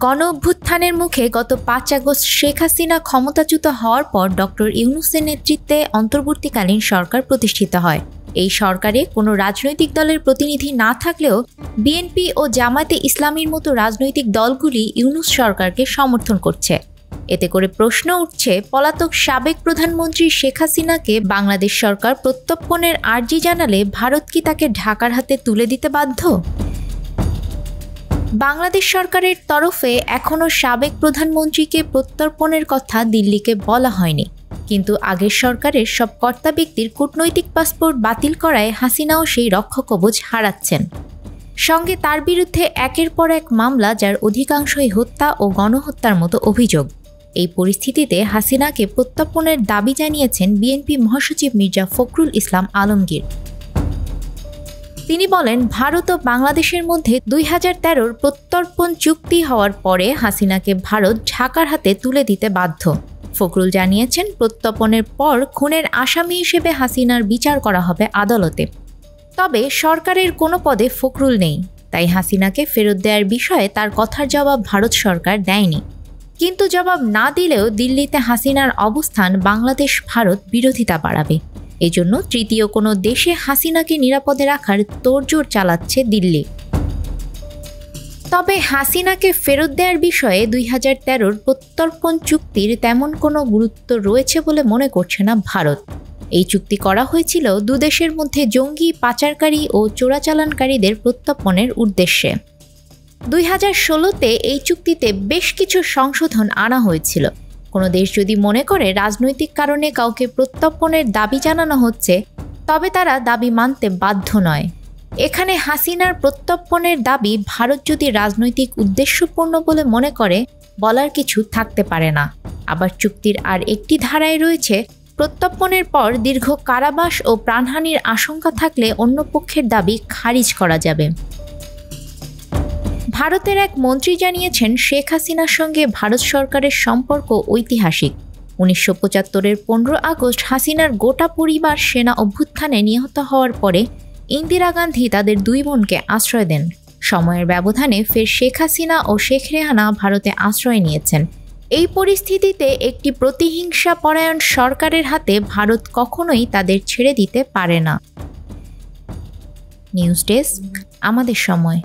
গণ অভ্যুত্থানের মুখে গত ৫ আগস্ট শেখ হাসিনা ক্ষমতাচ্যুত হওয়ার পর ডক্টর ইউনূসের নেতৃত্বে অন্তর্বর্তীকালীন সরকার প্রতিষ্ঠিত হয়। এই সরকারে কোনো রাজনৈতিক দলের প্রতিনিধি না থাকলেও বিএনপি ও জামায়াতে ইসলামীর মতো রাজনৈতিক দলগুলি ইউনূস সরকারকে সমর্থন করছে। এতে করে প্রশ্ন উঠছে, পলাতক সাবেক প্রধানমন্ত্রী শেখ হাসিনাকে বাংলাদেশ সরকার প্রত্যর্পণের আর্জি জানালে ভারত কি তাকে ঢাকার হাতে তুলে দিতে বাধ্য? বাংলাদেশ সরকারের তরফে এখনও সাবেক প্রধানমন্ত্রীকে প্রত্যর্পণের কথা দিল্লিকে বলা হয়নি, কিন্তু আগের সরকারের সব কর্তা ব্যক্তির কূটনৈতিক পাসপোর্ট বাতিল করায় হাসিনাও সেই রক্ষাকবচ হারাচ্ছেন। সঙ্গে তার বিরুদ্ধে একের পর এক মামলা, যার অধিকাংশই হত্যা ও গণহত্যার মতো অভিযোগ। এই পরিস্থিতিতে হাসিনাকে প্রত্যর্পণের দাবি জানিয়েছেন বিএনপি মহাসচিব মির্জা ফখরুল ইসলাম আলমগীর। তিনি বলেন, ভারত ও বাংলাদেশের মধ্যে ২০১৩ প্রত্যর্পণ চুক্তি হওয়ার পরে হাসিনাকে ভারত ঢাকার হাতে তুলে দিতে বাধ্য। ফখরুল জানিয়েছেন, প্রত্যর্পণের পর খুনের আসামি হিসেবে হাসিনার বিচার করা হবে আদালতে। তবে সরকারের কোনো পদে ফখরুল নেই, তাই হাসিনাকে ফেরত দেওয়ার বিষয়ে তার কথার জবাব ভারত সরকার দেয়নি। কিন্তু জবাব না দিলেও দিল্লিতে হাসিনার অবস্থান বাংলাদেশ ভারত বিরোধিতা বাড়াবে। এজন্য তৃতীয় কোনো দেশে হাসিনাকে নিরাপদে রাখার তোড়জোড় চালাচ্ছে দিল্লি। তবে হাসিনাকে ফেরত দেওয়ার বিষয়ে ২০১৩ প্রত্যর্পণ চুক্তির তেমন কোনো গুরুত্ব রয়েছে বলে মনে করছে না ভারত। এই চুক্তি করা হয়েছিল দুদেশের মধ্যে জঙ্গি, পাচারকারী ও চোরাচালানকারীদের প্রত্যর্পণের উদ্দেশ্যে। ২০১৬তে এই চুক্তিতে বেশ কিছু সংশোধন আনা হয়েছিল। কোনো দেশ যদি মনে করে রাজনৈতিক কারণে কাউকে প্রত্যর্পণের দাবি জানানো হচ্ছে, তবে তারা দাবি মানতে বাধ্য নয়। এখানে হাসিনার প্রত্যর্পণের দাবি ভারত যদি রাজনৈতিক উদ্দেশ্যপূর্ণ বলে মনে করে, বলার কিছু থাকতে পারে না। আবার চুক্তির আর একটি ধারায় রয়েছে, প্রত্যর্পণের পর দীর্ঘ কারাবাস ও প্রাণহানির আশঙ্কা থাকলে অন্য পক্ষের দাবি খারিজ করা যাবে। ভারতের এক মন্ত্রী জানিয়েছেন, শেখ হাসিনার সঙ্গে ভারত সরকারের সম্পর্ক ঐতিহাসিক। ১৯৭৫-এর ১৫ আগস্ট হাসিনার গোটা পরিবার সেনা অভ্যুত্থানে নিহত হওয়ার পরে ইন্দিরা গান্ধী তাদের দুই বোনকে আশ্রয় দেন। সময়ের ব্যবধানে ফের শেখ হাসিনা ও শেখ রেহানা ভারতে আশ্রয় নিয়েছেন। এই পরিস্থিতিতে একটি প্রতিহিংসা পরায়ণ সরকারের হাতে ভারত কখনোই তাদের ছেড়ে দিতে পারে না। নিউজ ডেস্ক, আমাদের সময়।